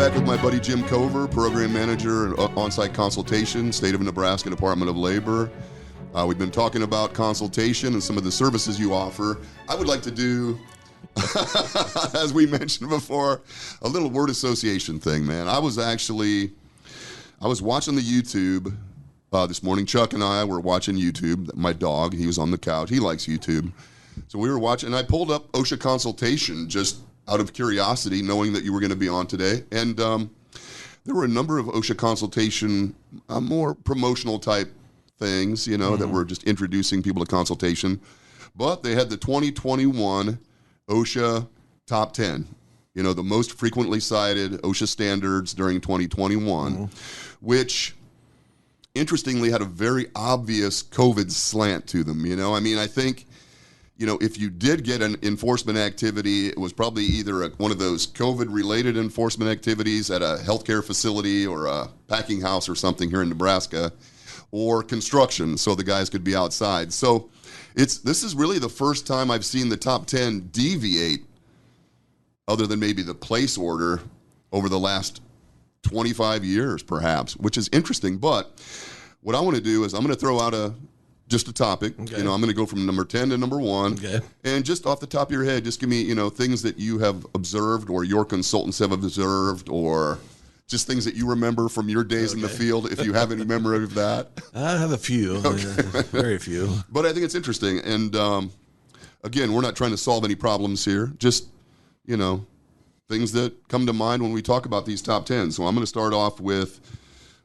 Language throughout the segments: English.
back with my buddy Jim Cover, Program Manager at Onsite Consultation, State of Nebraska Department of Labor. We've been talking about consultation and some of the services you offer. I would like to do, as we mentioned before, a little word association thing, man. I was watching the YouTube this morning. Chuck and I were watching YouTube. My dog, he was on the couch. He likes YouTube. So we were watching, and I pulled up OSHA Consultation just out of curiosity, knowing that you were going to be on today. And there were a number of OSHA Consultation, more promotional type things, that were just introducing people to consultation. But they had the 2021 OSHA Top 10, the most frequently cited OSHA standards during 2021, which interestingly had a very obvious COVID slant to them. I think, if you did get an enforcement activity, it was probably either one of those COVID-related enforcement activities at a healthcare facility or a packing house or something here in Nebraska, or construction, so the guys could be outside. So this is really the first time I've seen the top 10 deviate, other than maybe the place order, over the last 25 years, perhaps, which is interesting. But what I want to do is I'm going to throw out just a topic. Okay. I'm going to go from number 10 to number 1. Okay. And just off the top of your head, just give me, things that you have observed or your consultants have observed, or just things that you remember from your days in the field, if you have any memory of that. I have a few, very few. But I think it's interesting. And, again, we're not trying to solve any problems here. Just, things that come to mind when we talk about these top 10. So I'm going to start off with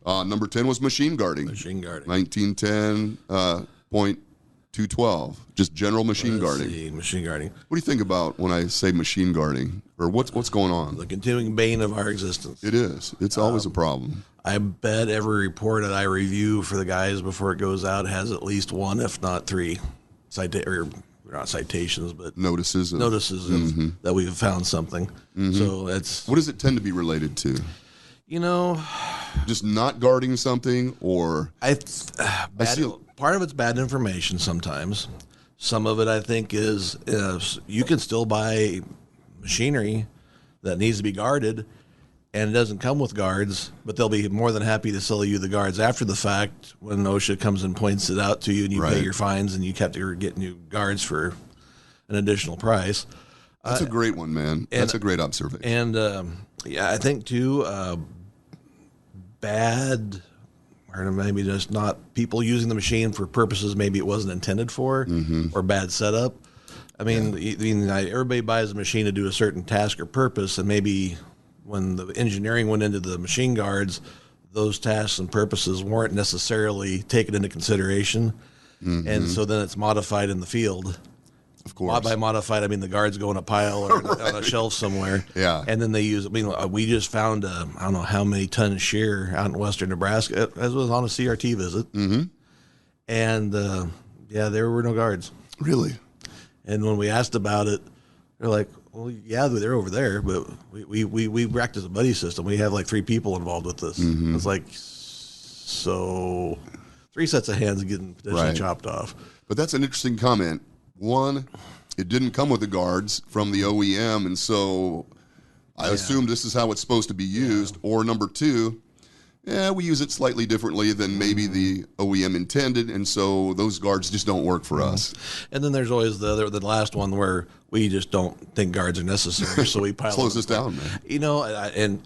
number 10 was machine guarding. Machine guarding. 1910.212, just general machine guarding. See, machine guarding. What do you think about when I say machine guarding? Or what's going on? The continuing bane of our existence. It is. It's always a problem. I bet every report that I review for the guys before it goes out has at least one, if not three, not citations, but notices that we've found something. So that's. What does it tend to be related to? Just not guarding something, or part of it's bad information sometimes. Some of it, I think, is you can still buy machinery that needs to be guarded, and it doesn't come with guards, but they'll be more than happy to sell you the guards after the fact when OSHA comes and points it out to you, and you pay your fines, and you have to get new guards for an additional price. That's a great one, man. That's a great observation. And I think too, bad, or maybe just not people using the machine for purposes maybe it wasn't intended for, or bad setup. I mean, everybody buys a machine to do a certain task or purpose, and maybe when the engineering went into the machine guards, those tasks and purposes weren't necessarily taken into consideration, and so then it's modified in the field. Of course. By modified, I mean the guards go on a pile or on a shelf somewhere. Yeah. And then they use, we just found, I don't know how many tons shear out in western Nebraska, as was on a CRT visit. And, there were no guards. Really? And when we asked about it, they're like, well, yeah, they're over there, but we practice a buddy system. We have like 3 people involved with this. It's like, so 3 sets of hands getting potentially chopped off. But that's an interesting comment. One, it didn't come with the guards from the OEM, and so I assume this is how it's supposed to be used. Or number 2, we use it slightly differently than maybe the OEM intended, and so those guards just don't work for us. And then there's always the last one where we just don't think guards are necessary, so we pile slows us down, man.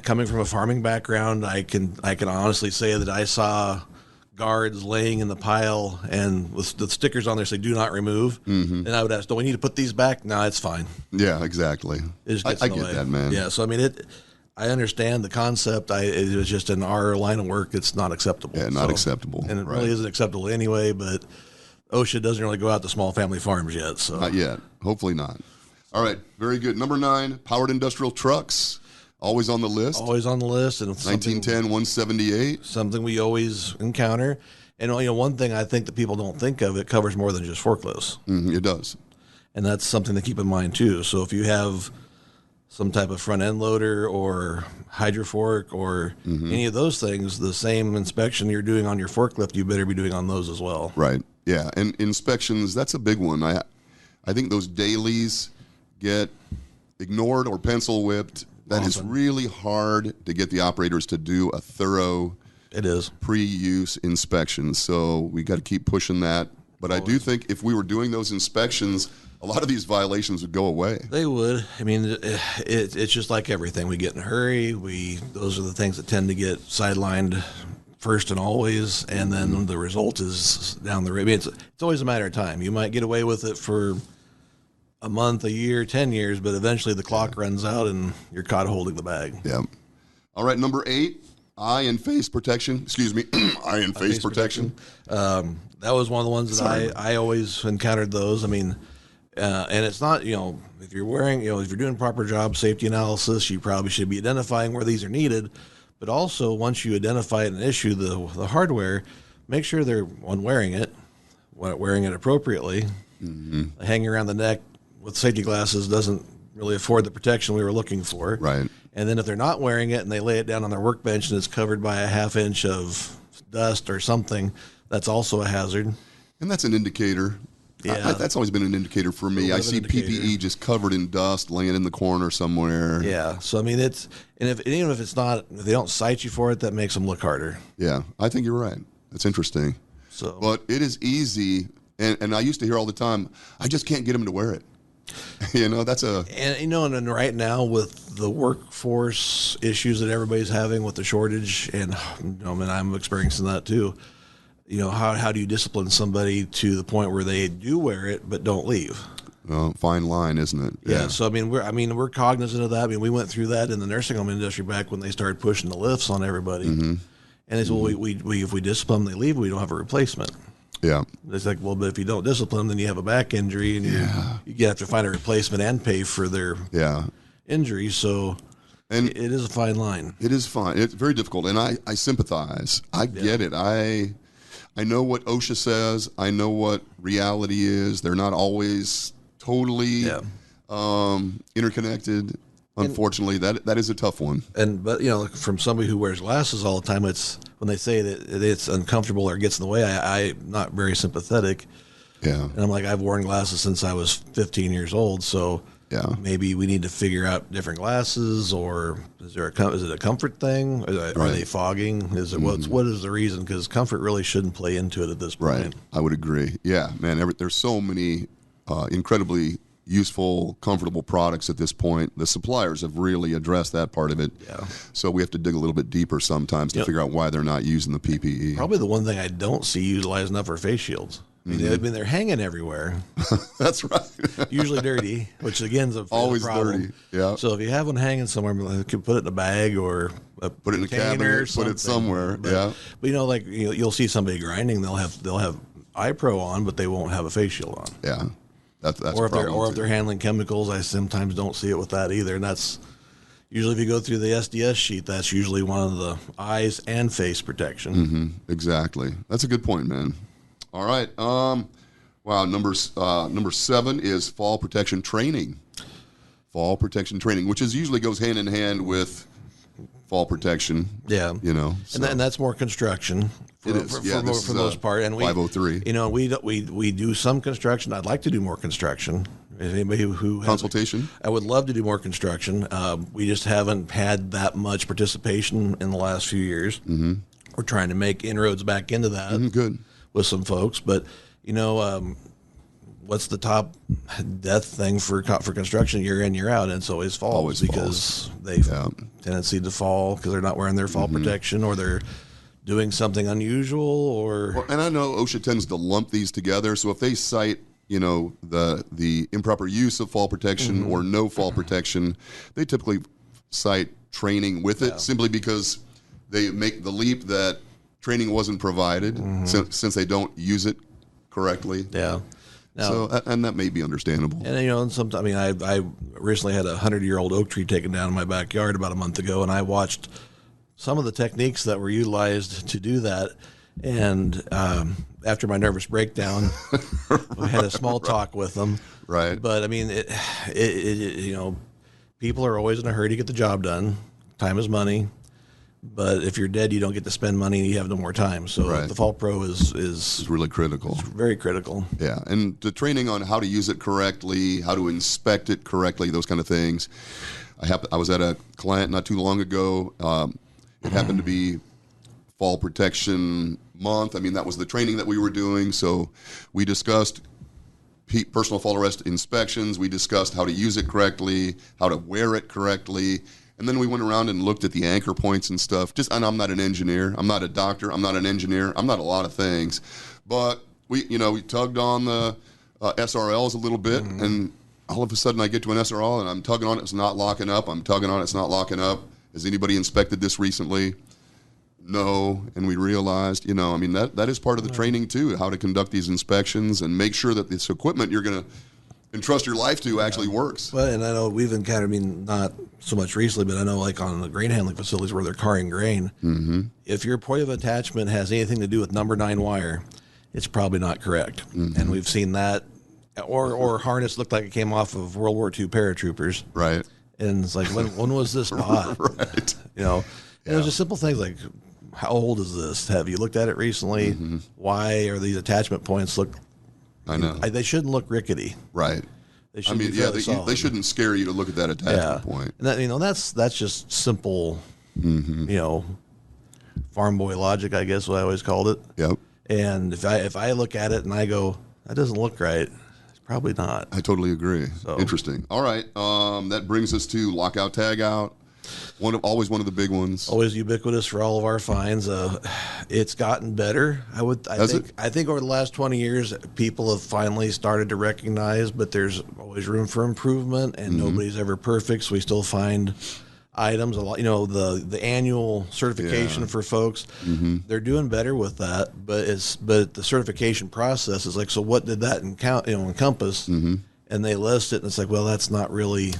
Coming from a farming background, I can honestly say that I saw guards laying in the pile and with the stickers on there say "Do not remove," and I would ask, "Do we need to put these back?" No, it's fine. Yeah, exactly. I get that, man. Yeah, so I understand the concept. It was just in our line of work, it's not acceptable. Yeah, not acceptable. And it really isn't acceptable anyway, but OSHA doesn't really go out to small family farms yet. So not yet. Hopefully not. All right, very good. Number 9, powered industrial trucks. Always on the list. Always on the list. And 1910-178. Something we always encounter. And one thing I think that people don't think of, it covers more than just forklifts. It does. And that's something to keep in mind too. So if you have some type of front end loader or hydrofork or any of those things, the same inspection you're doing on your forklift, you better be doing on those as well. Right. Yeah. And inspections, that's a big one. I think those dailies get ignored or pencil whipped That is really hard to get the operators to do a thorough It is. pre-use inspection. So we got to keep pushing that. But I do think if we were doing those inspections, a lot of these violations would go away. They would. I mean, it's just like everything. We get in a hurry. Those are the things that tend to get sidelined first and always, and then the result is down the road. I mean, it's always a matter of time. You might get away with it for a month, a year, 10 years, but eventually the clock runs out and you're caught holding the bag. Yeah. All right, number 8, eye and face protection. Excuse me, eye and face protection. That was one of the ones that I always encountered those. I mean, and it's not, if you're wearing, if you're doing proper job safety analysis, you probably should be identifying where these are needed. But also, once you identify an issue, the hardware, make sure they're wearing it appropriately. Mm-hmm. Hanging around the neck with safety glasses doesn't really afford the protection we were looking for. Right. And then if they're not wearing it and they lay it down on their workbench and it's covered by a ½ inch of dust or something, that's also a hazard. And that's an indicator. Yeah. That's always been an indicator for me. I see PPE just covered in dust laying in the corner somewhere. Yeah. So, I mean, even if they don't cite you for it, that makes them look harder. Yeah. I think you're right. That's interesting. So, but it is easy. And I used to hear all the time, I just can't get them to wear it. And right now with the workforce issues that everybody's having with the shortage, and I'm experiencing that too. How do you discipline somebody to the point where they do wear it but don't leave? Fine line, isn't it? Yeah. So we're cognizant of that. I mean, we went through that in the nursing home industry back when they started pushing the lifts on everybody. Mm-hmm. And it's if we discipline them, they leave. We don't have a replacement. Yeah. It's like, well, but if you don't discipline them, then you have a back injury, and you have to find a replacement and pay for their injury. So it is a fine line. It is fine. It's very difficult, and I sympathize. I get it. I know what OSHA says. I know what reality is. They're not always totally interconnected. Unfortunately, that is a tough one. But from somebody who wears glasses all the time, it's when they say that it's uncomfortable or gets in the way, I'm not very sympathetic. Yeah. And I'm like, I've worn glasses since I was 15 years old, so maybe we need to figure out different glasses, or is it a comfort thing? Are they fogging? Is it what is the reason? Because comfort really shouldn't play into it at this point. Right. I would agree. Yeah, man. There's so many incredibly useful, comfortable products at this point. The suppliers have really addressed that part of it. Yeah. So we have to dig a little bit deeper sometimes to figure out why they're not using the PPE. Probably the one thing I don't see utilized enough are face shields. I mean, they're hanging everywhere. That's right. Usually dirty, which again is always problem. Dirty. Yeah. So if you have one hanging somewhere, you can put it in a bag or put it in a cabinet, put it somewhere. But you'll see somebody grinding. They'll have eye pro on, but they won't have a face shield on. Yeah. That's or if they're handling chemicals, I sometimes don't see it with that either. And that's usually, if you go through the SDS sheet, that's usually one of the eyes and face protection. Mm-hmm. Exactly. That's a good point, man. All right. Number 7 is fall protection training. Fall protection training, which usually goes hand in hand with fall protection. Yeah. And that's more construction. For the most part, and 503. We do some construction. I'd like to do more construction. Anybody who Consultation? I would love to do more construction. We just haven't had that much participation in the last few years. Mm-hmm. We're trying to make inroads back into that. Mm-hmm, good. With some folks, but what's the top death thing for construction year in, year out? And it's always falls because they have tendency to fall because they're not wearing their fall protection, or they're doing something unusual, and I know OSHA tends to lump these together. So if they cite, the improper use of fall protection or no fall protection, they typically cite training with it simply because they make the leap that training wasn't provided since they don't use it correctly. Yeah. Now, and that may be understandable. And sometimes, I recently had a 100-year-old oak tree taken down in my backyard about a month ago, and I watched some of the techniques that were utilized to do that. And after my nervous breakdown, we had a small talk with them. Right. But I mean, people are always in a hurry to get the job done. Time is money. But if you're dead, you don't get to spend money, and you have no more time. So the Fall Pro is really critical. It's very critical. Yeah, and the training on how to use it correctly, how to inspect it correctly, those kind of things. I was at a client not too long ago. It happened to be fall protection month. I mean, that was the training that we were doing. So we discussed personal fall arrest inspections. We discussed how to use it correctly, how to wear it correctly. And then we went around and looked at the anchor points and stuff. And I'm not an engineer. I'm not a doctor. I'm not an engineer. I'm not a lot of things. But we tugged on the SRLs a little bit, and all of a sudden I get to an SRL and I'm tugging on it. It's not locking up. I'm tugging on it. It's not locking up. Has anybody inspected this recently? No. And we realized, that is part of the training too, how to conduct these inspections and make sure that this equipment you're going to entrust your life to actually works. Well, and I know we've encountered, not so much recently, but I know like on the grain handling facilities where they're carring grain, if your point of attachment has anything to do with number 9 wire, it's probably not correct. And we've seen that, or harness looked like it came off of World War II paratroopers. Right. And it's like, when was this bought? Right. And it was just simple things like, how old is this? Have you looked at it recently? Why are these attachment points look? I know. They shouldn't look rickety. Right. They should be solid. They shouldn't scare you to look at that attachment point. And that, that's just simple, farm boy logic, I guess what I always called it. Yep. And if I look at it and I go, that doesn't look right, it's probably not. I totally agree. So. Interesting. All right. That brings us to lockout, tag out. Always one of the big ones. Always ubiquitous for all of our fines. It's gotten better. I think over the last 20 years, people have finally started to recognize, but there's always room for improvement, and nobody's ever perfect. So we still find items a lot. The annual certification for folks, they're doing better with that. But the certification process is like, so what did that encompass? And they list it, and it's like, well, that's not really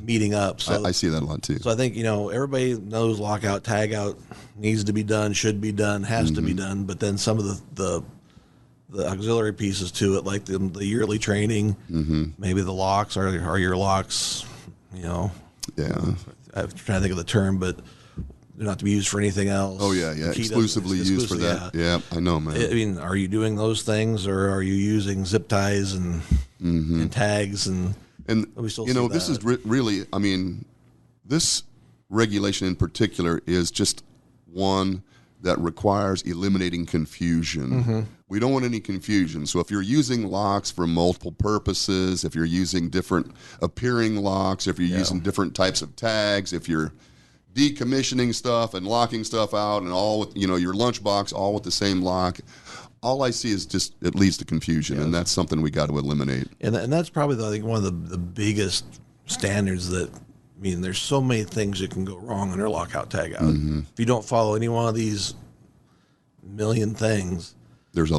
meeting up. So I see that a lot too. So I think everybody knows lockout, tag out needs to be done, should be done, has to be done. But then some of the auxiliary pieces to it, like the yearly training, maybe the locks are your locks. I'm trying to think of the term, but they're not to be used for anything else. Oh yeah. Exclusively used for that. Yeah, I know, man. I mean, are you doing those things, or are you using zip ties and tags and we still see this is really, this regulation in particular is just one that requires eliminating confusion. We don't want any confusion. So if you're using locks for multiple purposes, if you're using different appearing locks, if you're using different types of tags, if you're decommissioning stuff and locking stuff out and all with, your lunchbox all with the same lock, all I see is just it leads to confusion, and that's something we got to eliminate. And that's probably, I think, one of the biggest standards that, there's so many things that can go wrong under lockout, tag out. If you don't follow any one of these million things, there's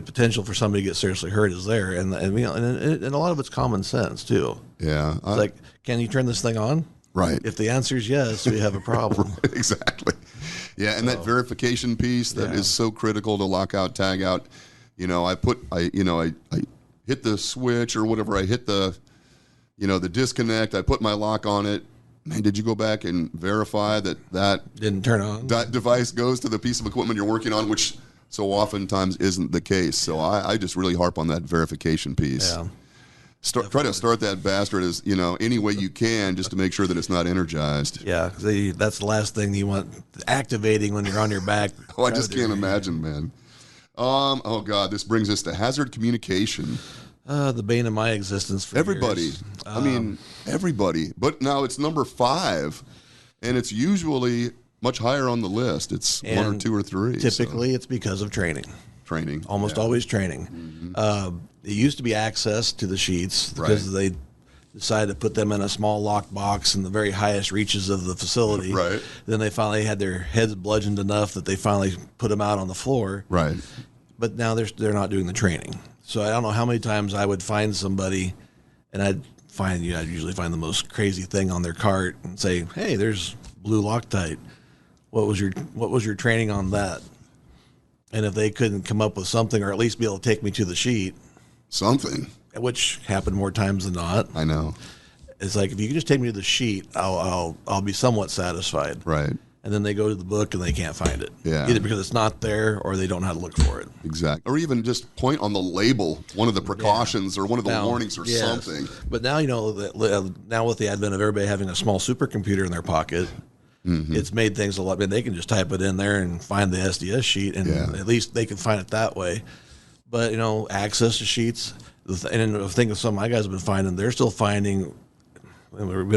potential for somebody to get seriously hurt is there. And a lot of it's common sense, too. Yeah. It's like, can you turn this thing on? Right. If the answer is yes, we have a problem. Exactly. Yeah, and that verification piece that is so critical to lockout, tag out. I hit the switch or whatever. I hit the disconnect. I put my lock on it. Man, did you go back and verify that didn't turn on? That device goes to the piece of equipment you're working on, which so oftentimes isn't the case. So I just really harp on that verification piece. Yeah. Try to start that bastard as any way you can, just to make sure that it's not energized. Yeah, that's the last thing you want activating when you're on your back. I just can't imagine, man. Oh God, this brings us to hazard communication. The bane of my existence for everybody. Years. Everybody. But now it's number 5, and it's usually much higher on the list. It's 1 or 2 or 3. Typically, it's because of training. Almost always training. It used to be access to the sheets because they decided to put them in a small locked box in the very highest reaches of the facility. Right. Then they finally had their heads bludgeoned enough that they finally put them out on the floor. Right. But now they're not doing the training. So I don't know how many times I would find somebody, and I'd usually find the most crazy thing on their cart and say, "Hey, there's blue Loctite. What was your training on that?" And if they couldn't come up with something, or at least be able to take me to the sheet, something, which happened more times than not. I know. It's like, if you can just take me to the sheet, I'll be somewhat satisfied. Right. and then they go to the book and they can't find it. Yeah. Either because it's not there or they don't know how to look for it. Exactly. Or even just point on the label, one of the precautions or one of the warnings or something. But now, that now with the advent of everybody having a small supercomputer in their pocket, it's made things a lot. I mean, they can just type it in there and find the SDS sheet, and at least they can find it that way. But, access to sheets, and the thing that some of my guys have been finding, they're still finding, we've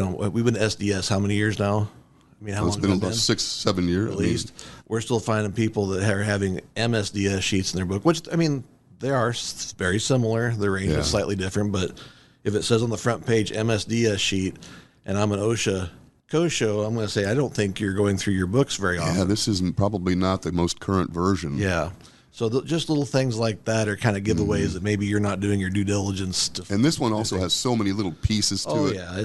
been SDS how many years now? I mean, how long it's been about 6-7 years at least. We're still finding people that are having MSDS sheets in their book, which, I mean, they are very similar. The range is slightly different, but if it says on the front page MSDS sheet, and I'm an OSHA co-show, I'm going to say, I don't think you're going through your books very often. Yeah, this is probably not the most current version. Yeah. So just little things like that are kind of giveaways that maybe you're not doing your due diligence. And this one also has so many little pieces to it. Yeah,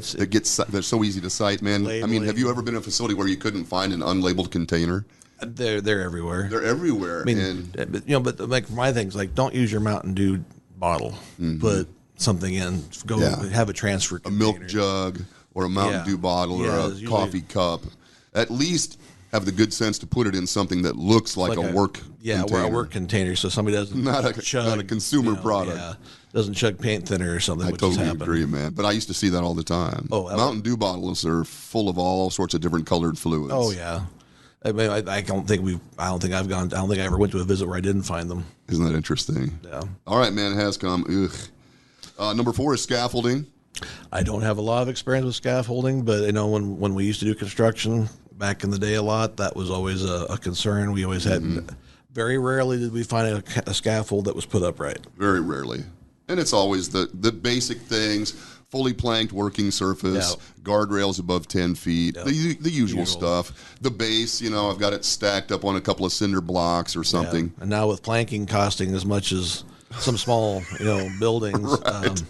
they're so easy to cite, man. Labeling. I mean, have you ever been in a facility where you couldn't find an unlabeled container? They're everywhere. They're everywhere. I mean, but like for my things, like don't use your Mountain Dew bottle. Put something in. Go have a transfer container. A milk jug or a Mountain Dew bottle or a coffee cup. At least have the good sense to put it in something that looks like a work container. A work container, so somebody doesn't not a consumer product. Yeah, doesn't chug paint thinner or something. I totally agree, man. But I used to see that all the time. Mountain Dew bottles are full of all sorts of different colored fluids. Oh yeah. I mean, I don't think I ever went to a visit where I didn't find them. Isn't that interesting? Yeah. All right, man. It has come. Number 4 is scaffolding. I don't have a lot of experience with scaffolding, but when we used to do construction back in the day a lot, that was always a concern. We always had, very rarely did we find a scaffold that was put up right. Very rarely. And it's always the basic things, fully planked working surface, guardrails above 10 feet, the usual stuff. The base, I've got it stacked up on a couple of cinder blocks or something. Yeah. And now with planking costing as much as some small, buildings, right.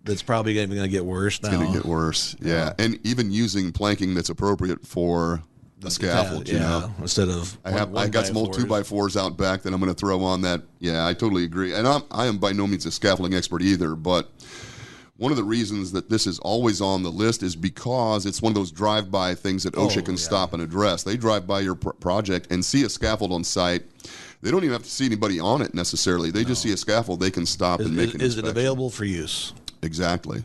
That's probably going to get worse now. It's going to get worse, yeah. And even using planking that's appropriate for the scaffold, instead of I got some old 2x4s out back that I'm going to throw on that. Yeah, I totally agree. And I am by no means a scaffolding expert either, but one of the reasons that this is always on the list is because it's one of those drive-by things that OSHA can stop and address. They drive by your project and see a scaffold on site. They don't even have to see anybody on it necessarily. They just see a scaffold. They can stop and make an inspection. Is it available for use? Exactly.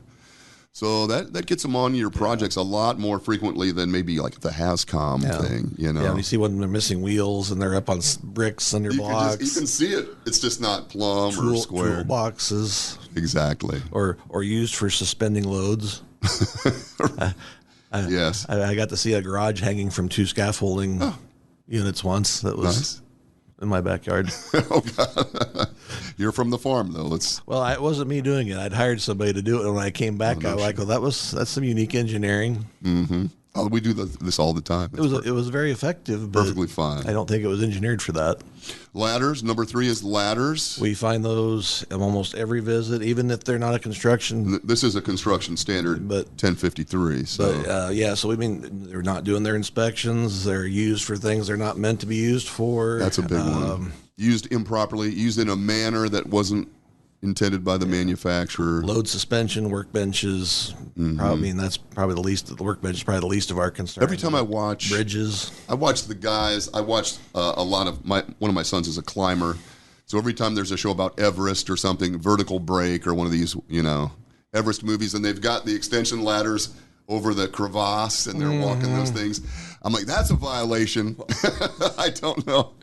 So that gets them on your projects a lot more frequently than maybe like the HASCOM thing, Yeah, when you see when they're missing wheels and they're up on bricks under blocks. You can see it. It's just not plumb or square. Toolboxes. Exactly. Or used for suspending loads. Yes. I got to see a garage hanging from 2 scaffolding units once. That was nice. In my backyard. Oh, God. You're from the farm, though. Well, it wasn't me doing it. I'd hired somebody to do it, and when I came back, that's some unique engineering. Mm-hmm. Oh, we do this all the time. It was very effective. But perfectly fine. I don't think it was engineered for that. Ladders. Number 3 is ladders. We find those at almost every visit, even if they're not a construction. This is a construction standard, but 1053. So. But, so they're not doing their inspections. They're used for things they're not meant to be used for. That's a big one. Used improperly, used in a manner that wasn't intended by the manufacturer. Load suspension, workbenches. That's probably the least. The workbench is probably the least of our concerns. Every time I watch bridges, I watch the guys. I watched a lot of one of my sons is a climber, so every time there's a show about Everest or something, vertical break or one of these, Everest movies, and they've got the extension ladders over the crevasse and they're walking those things. I'm like, that's a violation. I don't know.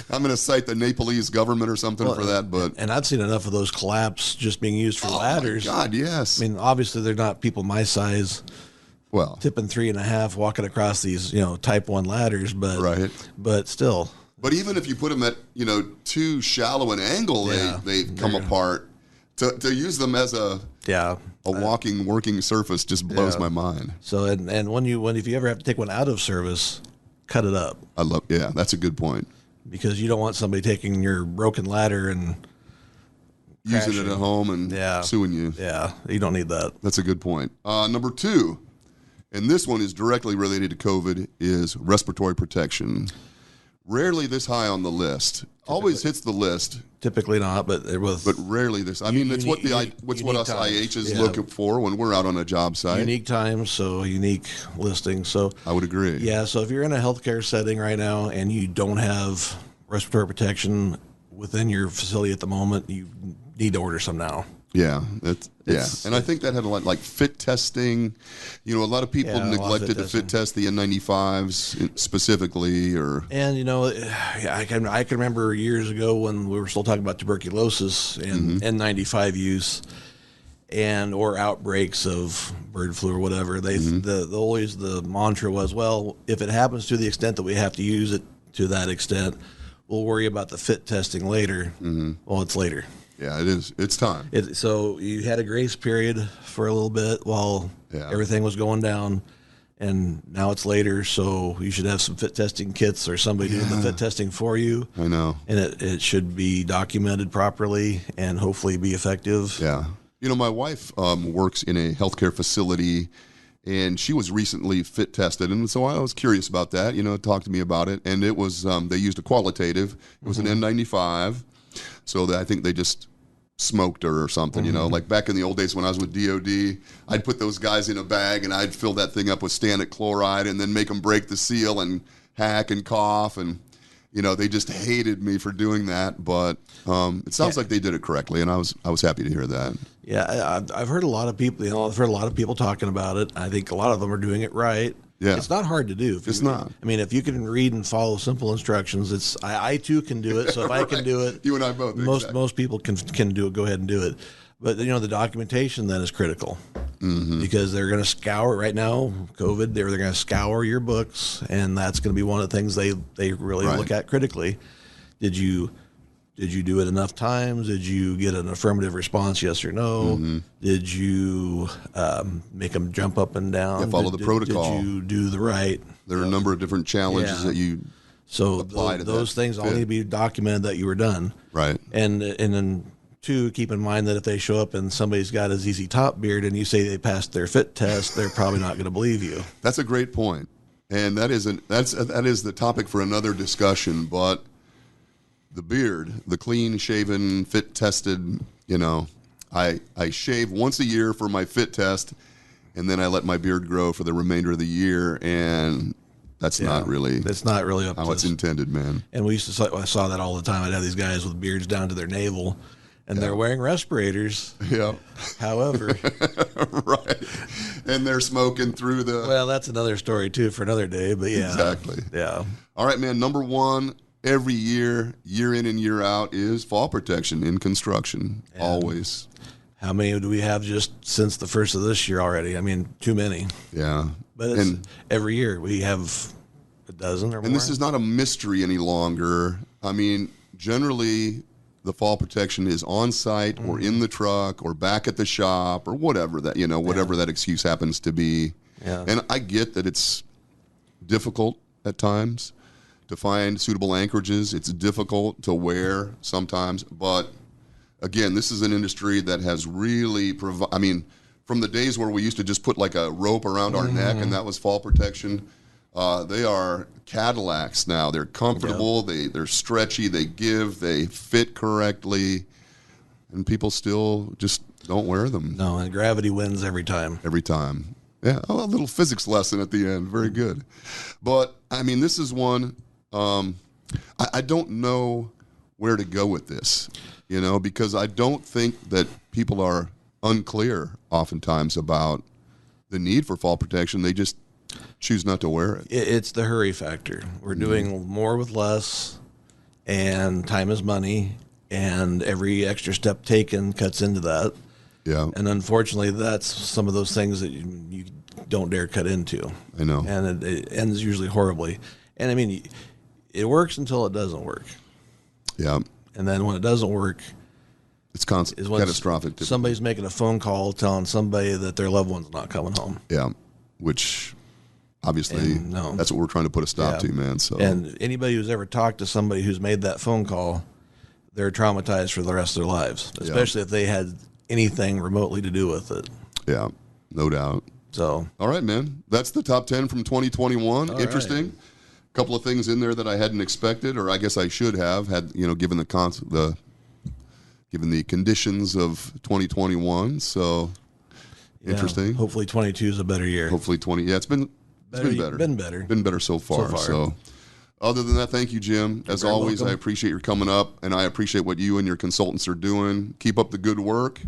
I'm going to cite the Nepalese government or something for that, and I've seen enough of those collapse just being used for ladders. My God, yes. I mean, obviously they're not people my size. Well, tipping 3.5, walking across these, type 1 ladders, but still. But even if you put them at, too shallow an angle, they come apart. To use them as a walking, working surface just blows my mind. So, and if you ever have to take one out of service, cut it up. That's a good point. Because you don't want somebody taking your broken ladder and using it at home and suing you. Yeah, you don't need that. That's a good point. Number 2, and this one is directly related to COVID, is respiratory protection. Rarely this high on the list. always hits the list. Typically not, but it was. But rarely this. I mean, it's what what us IHs look for when we're out on a job site. Unique times, so unique listings. So I would agree. Yeah, so if you're in a healthcare setting right now and you don't have respiratory protection within your facility at the moment, you need to order some now. Yeah, and I think that had a lot like fit testing. You know, a lot of people neglected to fit test the N95s specifically, and you know, I can remember years ago when we were still talking about tuberculosis and N95 use and or outbreaks of bird flu or whatever. Always the mantra was, well, if it happens to the extent that we have to use it to that extent, we'll worry about the fit testing later. Well, it's later. Yeah, it is. It's time. So you had a grace period for a little bit while everything was going down, and now it's later, so you should have some fit testing kits or somebody doing the fit testing for you. I know. And it should be documented properly and hopefully be effective. Yeah. You know, my wife works in a healthcare facility, and she was recently fit tested, and so I was curious about that. You know, talk to me about it, and it was they used a qualitative. It was an N95, so I think they just smoked her or something, you know, like back in the old days when I was with DOD, I'd put those guys in a bag and I'd fill that thing up with stannate chloride and then make them break the seal and hack and cough. And, you know, they just hated me for doing that. But it sounds like they did it correctly. And I was happy to hear that. Yeah. I've heard a lot of people, I've heard a lot of people talking about it. I think a lot of them are doing it right. Yeah. It's not hard to do. It's not. I mean, if you can read and follow simple instructions, I too can do it. So if I can do it, you and I both. Most people can do it. Go ahead and do it. But you know, the documentation then is critical because they're going to scour right now. COVID, they're going to scour your books, and that's going to be one of the things they really look at critically. Did you do it enough times? Did you get an affirmative response, yes or no? Did you make them jump up and down? Follow the protocol. Did you do the right? There are a number of different challenges that you apply to those things all need to be documented that you were done. Right. And then, two, keep in mind that if they show up and somebody's got a ZZ Top beard and you say they passed their fit test, they're probably not going to believe you. That's a great point. And that is the topic for another discussion, but the beard, the clean shaven, fit tested, you know, I shave once a year for my fit test, and then I let my beard grow for the remainder of the year, and that's not really up how it's intended, man. And I saw that all the time. I'd have these guys with beards down to their navel, and they're wearing respirators. Yeah. However, right, and they're smoking through the. Well, that's another story too for another day. But yeah, exactly. Yeah. All right, man. Number one. Every year in and year out, is fall protection in construction. And always. How many do we have just since the first of this year already? I mean, too many. Yeah. But every year we have a dozen or more. And this is not a mystery any longer. I mean, generally the fall protection is on site or in the truck or back at the shop or whatever that excuse happens to be. Yeah. And I get that it's difficult at times to find suitable anchorages. It's difficult to wear sometimes, but again, this is an industry that has really from the days where we used to just put like a rope around our neck and that was fall protection, they are Cadillacs now. They're comfortable, they're stretchy, they fit correctly, and people still just don't wear them. No, and gravity wins every time. Every time. Yeah, a little physics lesson at the end. Very good. But, I mean, this is one... I don't know where to go with this, because I don't think that people are unclear oftentimes about the need for fall protection. They just choose not to wear it. It's the hurry factor. We're doing more with less, and time is money, and every extra step taken cuts into that. Yeah. And unfortunately, that's some of those things that you don't dare cut into. I know. And it ends usually horribly. And I mean... It works until it doesn't work. Yeah. And then when it doesn't work, it's catastrophic. Somebody's making a phone call telling somebody that their loved one's not coming home. Yeah. Which obviously that's what we're trying to put a stop to, man. So and anybody who's ever talked to somebody who's made that phone call, they're traumatized for the rest of their lives, especially if they had anything remotely to do with it. Yeah, no doubt. So all right, man. That's the top 10 from 2021. Interesting. Right. couple of things in there that I hadn't expected, or I guess I should have had, given given the conditions of 2021. So interesting. Hopefully 22 is a better year. Hopefully 20. Yeah, it's been better. Been better so far. So other than that, thank you, Jim. As always, welcome. I appreciate your coming up, and I appreciate what you and your consultants are doing. Keep up the good work.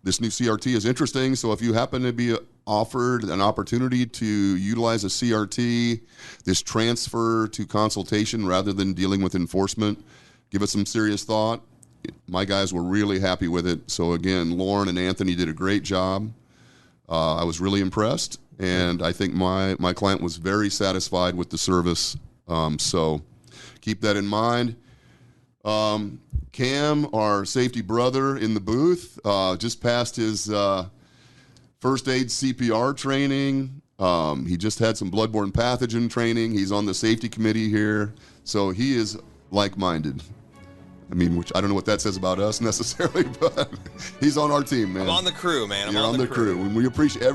This new CRT is interesting, so if you happen to be offered an opportunity to utilize a CRT, this transfer to consultation rather than dealing with enforcement, give it some serious thought. My guys were really happy with it. So again, Lauren and Anthony did a great job. I was really impressed, and I think my client was very satisfied with the service. So keep that in mind. Cam, our safety brother in the booth, just passed his first aid CPR training. He just had some bloodborne pathogen training. He's on the safety committee here. So he is like-minded. I mean, which I don't know what that says about us necessarily, but he's on our team, man. I'm on the crew, man. You're on the crew. And we appreciate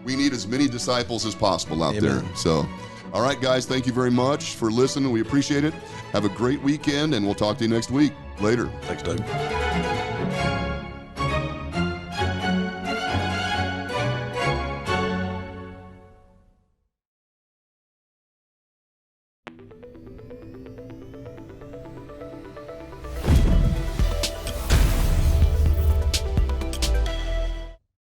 we need as many disciples as possible out there. So, all right, guys, thank you very much for listening. We appreciate it. Have a great weekend, and we'll talk to you next week. Later. Thanks, Doug.